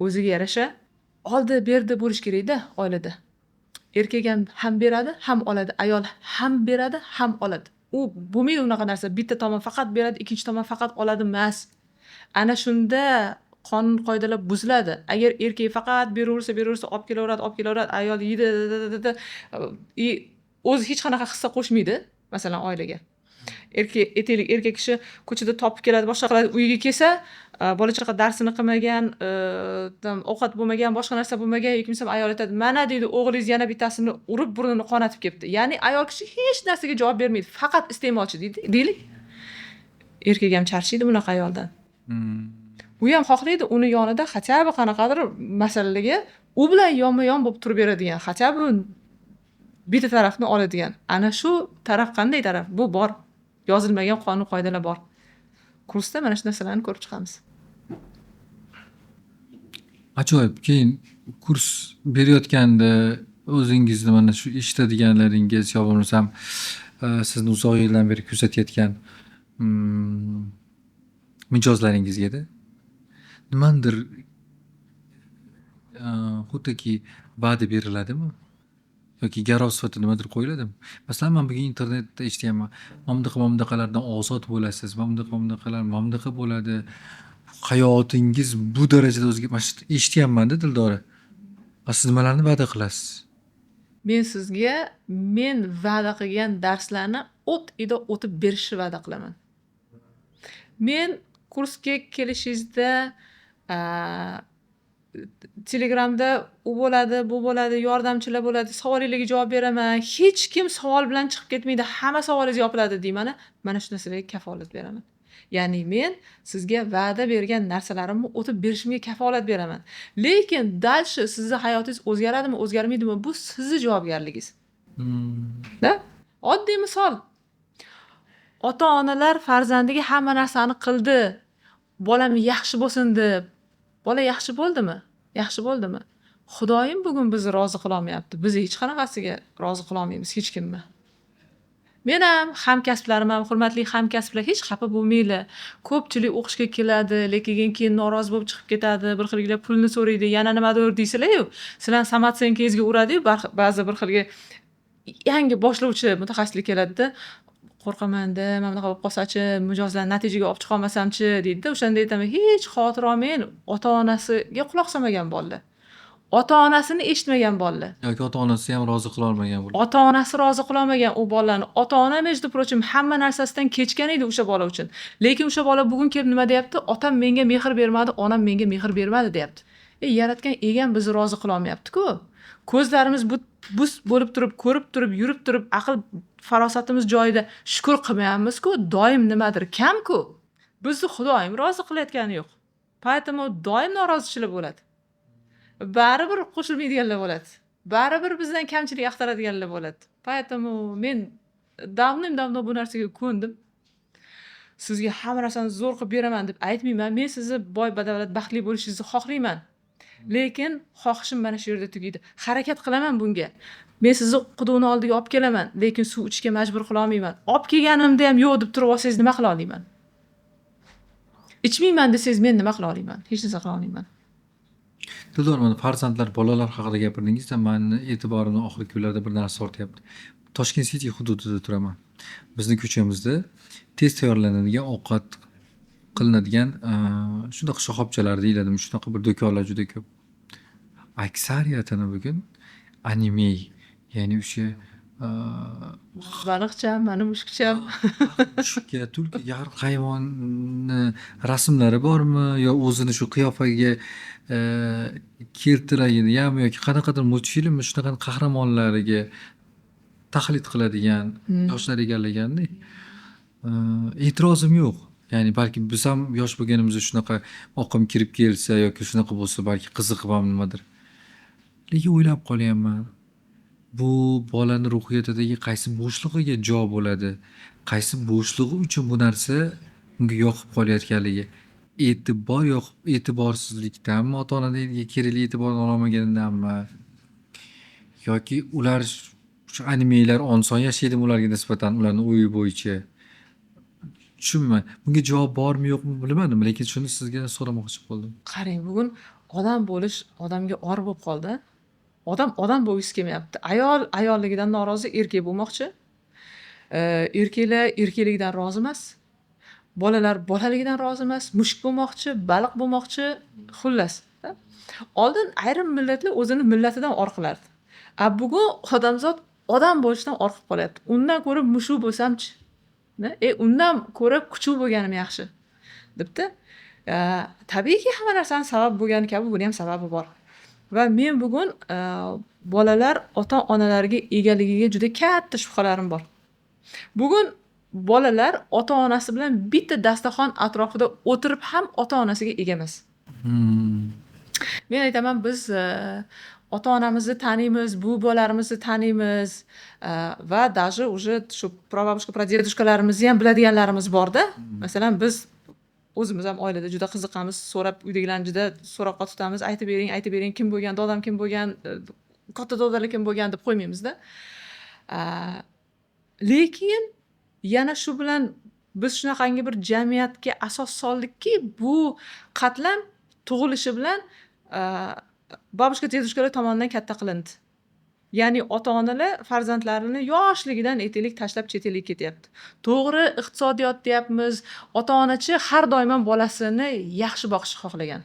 o'ziga yarasha oldi-berdi bo'lish kerak-da oilada. Erkak ham beradi, ham oladi. Ayol ham beradi, ham oladi. U bo'lmaydi unaqa narsa. Bitta tomon faqat beradi, ikkinchi tomon faqat oladi emas. Ana shunda qonun qoidalar buziladi. Agar erkak faqat beraversa, olib kelaveradi, ayol yeydi, o'zi hech qanaqa hissa qo'shmaydi, masalan, oilaga. Erkak kishi ko'chada topib keladi, boshqa qiladi, uyiga kelsa, bola chaqa darsini qilmagan, ovqat bo'lmagan, boshqa narsa bo'lmagan, yoki misol ayol aytadi, "Mana" deydi, "o'g'lingiz yana bittasini urib burnini qonatib ketdi." Ya'ni ayol kishi hech narsaga javob bermaydi, faqat iste'molchi deylik. Erkak ham charchaydi bunaqa ayoldan. U ham xohlaydi uni yonida хотя бы qanaqadir masalalarga u bilan yonma-yon bo'lib turib beradigan, хотя бы bitta tarafni oladigan. Ana shu taraf qanday taraf? Bu bor. Yozilmagan qonun qoidalar bor. Kursda mana shu narsalarni ko'rib chiqamiz.
Ajoyib. Keyin kurs berayotganda o'zingizni mana shu eshitadiganlaringiz yo bo'lmasam sizni uzoq yildan beri kuzatayotgan mijozlaringizga nimadir xuddaki va'da beriladimi? Yoki garov sifatida nimadir qo'yiladimi? Masalan, men bugun internetda eshitganman. Mamdaqa-mamdaqalardan ozod bo'lasiz, mamdaqa bo'ladi. Hayotingiz bu darajada eshitganman-da, Dildora. Siz nimalarni va'da qilasiz?
Men sizga va'da qilgan darslarni o'tib berishni va'da qilaman. Men kursga kelishingizda Telegramda u bo'ladi, bu bo'ladi, yordamchilar bo'ladi, savolingizga javob beraman. Hech kim savol bilan chiqib ketmaydi, hamma savolingiz yopiladi deyman. Mana shu narsalarga kafolat beraman. Ya'ni men sizga va'da bergan narsalarimni o'tib berishimga kafolat beraman. Lekin dalshi sizni hayotingiz o'zgaradimi, o'zgarmaydimi, bu sizni javobgarligingiz. Da? Oddiy misol. Ota-onalar farzandiga hamma narsani qildi. Bolam yaxshi bo'lsin deb. Bola yaxshi bo'ldimi? Yaxshi bo'ldimi? Xudoyim bugun bizni rozi qila olmayapti. Biz hech qanaqasiga rozi qila olmaymiz hech kimni. Men ham hamkasblarim ham, hurmatli hamkasblar, hech xafa bo'lmanglar. Ko'pchilik o'qishga keladi, lekin keyin norozi bo'lib chiqib ketadi, bir xilga pulni so'raydi, yana nimadir deysizlar-yu, sizlarning samatsenkangizga uradi-yu, ba'zi bir xilga yangi boshlovchi mutaxassislik keladida, qo'rqaman-da, mana bunaqa bo'lib qolsa-chi, mijozlarni natijaga olib chiqa olmasam-chi deydi-da, o'shanda aytaman, hech xavotir olmang, ota-onasiga quloq solmagan bolalar. Ota-onasini eshitmagan bolalar.
Yoki ota-onasi ham rozi qila olmagan bo'ladi.
Ota-onasi rozi qila olmagan u bolalarni. Ota-ona между прочим hamma narsasidan kechgan edi o'sha bola uchun. Lekin o'sha bola bugun kelib nima deyapti? Otam menga mehr bermadi, onam menga mehr bermadi deyapti. Yaratgan egam bizni rozi qila olmayapti-ku. Ko'zlarimiz bus bo'lib turib, ko'rib turib, yurib turib, aql farosatimiz joyida shukr qilmayapmiz-ku, doim nimadir kam-ku. Bizni Xudoyim rozi qilayotgani yo'q. Поэтому doim norozichilar bo'ladi. Baribir qo'shilmaydiganlar bo'ladi. Baribir bizdan kamchilik axtaradiganlar bo'ladi. Поэтому men davno bu narsaga ko'ndim. Sizga hamma narsani zo'r qilib beraman deb aytmayman. Men sizni boy badavlat baxtli bo'lishingizni xohlayman. Lekin xohishim mana shu yerda tugaydi. Harakat qilaman bunga. Men sizni quduqning oldiga olib kelaman, lekin suv ichishga majbur qila olmayman. Olib kelganimda ham yo'q deb turib olsangiz nima qila olayman? Ichmayman desangiz men nima qila olayman? Hech narsa qila olmayman.
Dildor, mana farzandlar, bolalar haqida gapirdingizda, meni e'tiborimni oxirgi kunlarda bir narsa tortyapti. Toshkent City hududida turaman. Bizning ko'chamizda tez tayyorlanadigan ovqat qilinadigan shunaqa shoxobchalar deyiladimi, shunaqa bir do'konlar juda ko'p. Aksariyatini bugun anime, ya'ni o'sha
Baliqcham, mana mushukcham.
mushukka, tulki, yarim hayvonni rasmlari bormi yo o'zini shu qiyofaga keltiradiganmi yoki qanaqadir multfilm shunaqa qahramonlariga taqlid qiladigan yoshlar egallaganda e'tirozim yo'q. Ya'ni balki biz ham yosh bo'lganimizda shunaqa oqim kirib kelsa yoki shunaqa bo'lsa balki qiziqib ham nimadir. Lekin o'ylab qolyapman. Bu bolani ruhiyatidagi qaysi bo'shlig'iga jo bo'ladi? Qaysi bo'shlig'i uchun bu narsa unga yoqib qolayotganligi? E'tibor yoqib e'tiborsizlikdanmi, ota-onalarga kerakli e'tiborni ololmaganidanmi? Yoki ular shu animelar oson yashaydimi ularga nisbatan, ularning o'yi bo'yicha? Tushunmayman. Bunga javob bormi yo'qmi bilmadim, lekin shuni sizga so'ramoqchi bo'ldim.
Qarang, bugun odam bo'lish odamga or bo'lib qoldi. Odam bo'lgisi kelmayapti. Ayol ayolligidan norozi, erkak bo'lmoqchi. Erkaklar erkakligidan rozi emas. Bolalar bolaligidan rozi emas. Mushuk bo'lmoqchi, baliq bo'lmoqchi, xullas. Oldin ayrim millatlar o'zini millatidan or qilardi. Bugun odamzod odam bo'lishdan or qilib qolyapti. Undan ko'ra mushuk bo'lsam-chi? Undan ko'ra kuchuk bo'lganim yaxshi. Debdi. Tabiiyki hamma narsaning sababi bo'lgani kabi buni ham sababi bor. Va men bugun bolalar ota-onalariga egaligiga juda katta shubhalarim bor. Bugun bolalar ota-onasi bilan bitta dasturxon atrofida o'tirib ham ota-onasiga ega emas. Men aytaman, biz ota-onamizni taniymiz, buvilarimizni taniymiz va даже уже shu prababushka, pradedushkalarimizni ham biladiganlarimiz bor-da. Masalan, biz o'zimiz ham oilada juda qiziqamiz, so'rab uydagilarni juda so'roqqa tutamiz, aytib bering, kim bo'lgan, dodam kim bo'lgan, katta dodalar kim bo'lgan deb qo'ymaymiz-da. Lekin yana shu bilan biz shunaqangi bir jamiyatga asos soldikki, bu qatlam tug'ilishi bilan babushka, dedushkalar tomonidan katta qilindi. Ya'ni ota-onalar farzandlarini yoshligidan aytaylik tashlab chet elga ketyapti. To'g'ri, iqtisodiyot deyapmiz, ota-onachi har doim bolasini yaxshi boqishni xohlagan.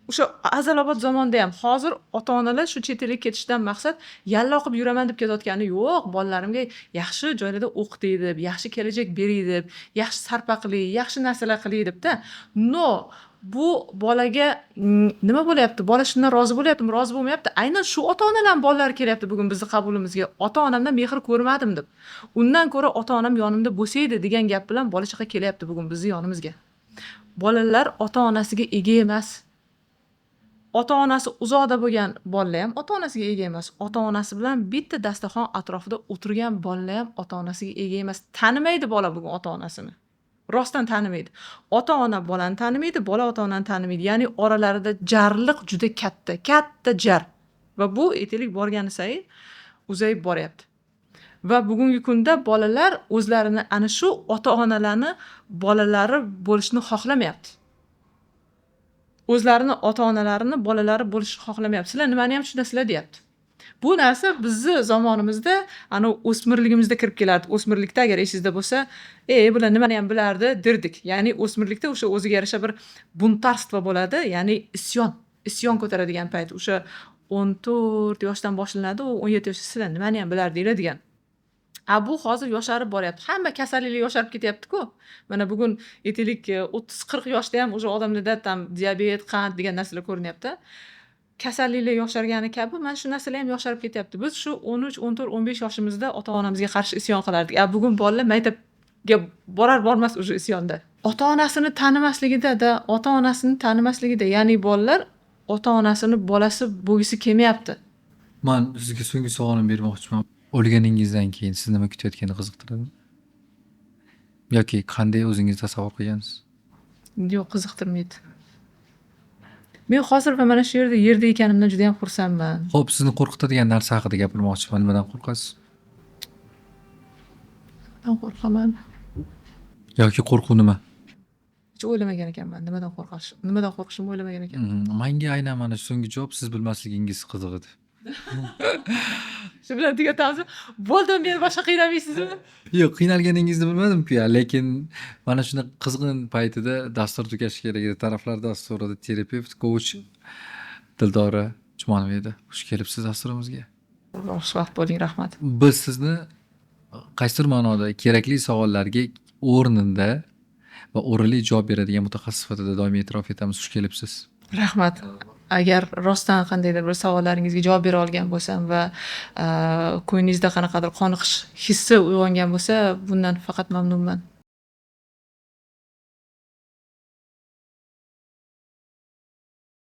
O'sha azalobod zamonda ham hozir ota-onalar shu chet elga ketishdan maqsad yalla o'qib yuraman deb ketayotgani yo'q. Bolalarimga yaxshi joylarda o'qitay deb, yaxshi kelajak beray deb, yaxshi sarpa qilay, yaxshi narsalar qilay debda. No, bu bolaga nima bo'lyapti? Bola shundan rozi bo'lyaptimi, rozi bo'lmayapti. Aynan shu ota-onalar bolalari kelyapti bugun bizning qabulimizga. Ota-onamdan mehr ko'rmadim deb. Undan ko'ra ota-onam yonimda bo'lsaydi degan gap bilan bola chaqa kelyapti bugun bizning yonimizga. Bolalar ota-onasiga ega emas. Ota-onasi uzoqda bo'lgan bolalar ham ota-onasiga ega emas. Ota-onasi bilan bitta dasturxon atrofida o'tirgan bolalar ham ota-onasiga ega emas. Tanimaydi bola bugun ota-onasini. Rostdan tanimaydi. Ota-ona bolani tanimaydi, bola ota-onani tanimaydi. Ya'ni oralarida jarliq juda katta, katta jar. Va bu aytaylik borgani sayin uzayib boryapti. Va bugungi kunda bolalar o'zlarini ana shu ota-onalarni bolalari bo'lishni xohlamayapti. O'zlarini ota-onalarini bolalari bo'lishni xohlamayapti. Sizlar nimani ham tushunasizlar deyapti. Bu narsa bizni zamonimizda, ana o'smirligimizda kirib kelardi. O'smirlikda agar esingizda bo'lsa, bular nimani ham bilardi derdik. Ya'ni o'smirlikda o'sha o'ziga yarasha bir buntarstvo bo'ladi, ya'ni isyon ko'taradigan payt. O'sha 14 yoshdan boshlanadi, 17 yoshda sizlar nimani ham bilardinglar degan. Bu hozir yosharib boryapti. Hamma kasalliklar yosharib ketyapti-ku. Mana bugun aytaylik 30-40 yoshda ham o'sha odamlarda ham diabet, qand degan narsalar ko'rinyapti. Kasalliklar yoshargani kabi mana shu narsalar ham yosharib ketyapti. Biz shu 13, 14, 15 yoshimizda ota-onamizga qarshi isyon qilardik. Bugun bolalar maktabga bormas o'sha isyonda. Ota-onasini tanimasligida, ota-onasini tanimasligida, ya'ni bolalar ota-onasini bolasi bo'lgisi kelmayapti.
Men sizga so'nggi savolim bermoqchiman. O'lganingizdan keyin siz nima kutayotgani qiziqtiradi? Yoki qanday o'zingiz tasavvur qilgansiz?
Yo'q, qiziqtirmaydi. Men hozir va mana shu yerda ekanimdan juda ham xursandman.
Xo'p, sizni qo'rqitadigan narsa haqida gapirmoqchiman. Nimadan qo'rqasiz?
Men qo'rqaman.
Yoki qo'rquv nima?
Hech o'ylamagan ekanman. Nimadan qo'rqishimni o'ylamagan ekanman.
Menga aynan mana so'nggi javob siz bilmasligingiz qiziq edi.
Shu bilan tugatamiz. Bo'ldi, meni boshqa qiynamaysizmi?
Yo'q, qiynalganingizni bilmadim-ku, lekin mana shuna qizg'in paytida dastur tugashi kerak edi. Taraflar dasturida terapevt, coach Dildora Jumanova edi. Xush kelibsiz dasturimizga.
Xushvaqt bo'ling, rahmat.
Biz sizni qaysidir ma'noda kerakli savollarga o'rnida va o'rinli javob beradigan mutaxassis sifatida doim e'tirof etamiz. Xush kelibsiz.
Rahmat. Agar rostdan qandaydir bir savollaringizga javob bera olgan bo'lsam va ko'nglingizda qanaqadir qoniqish hissi uyg'ongan bo'lsa, bundan faqat mamnunman.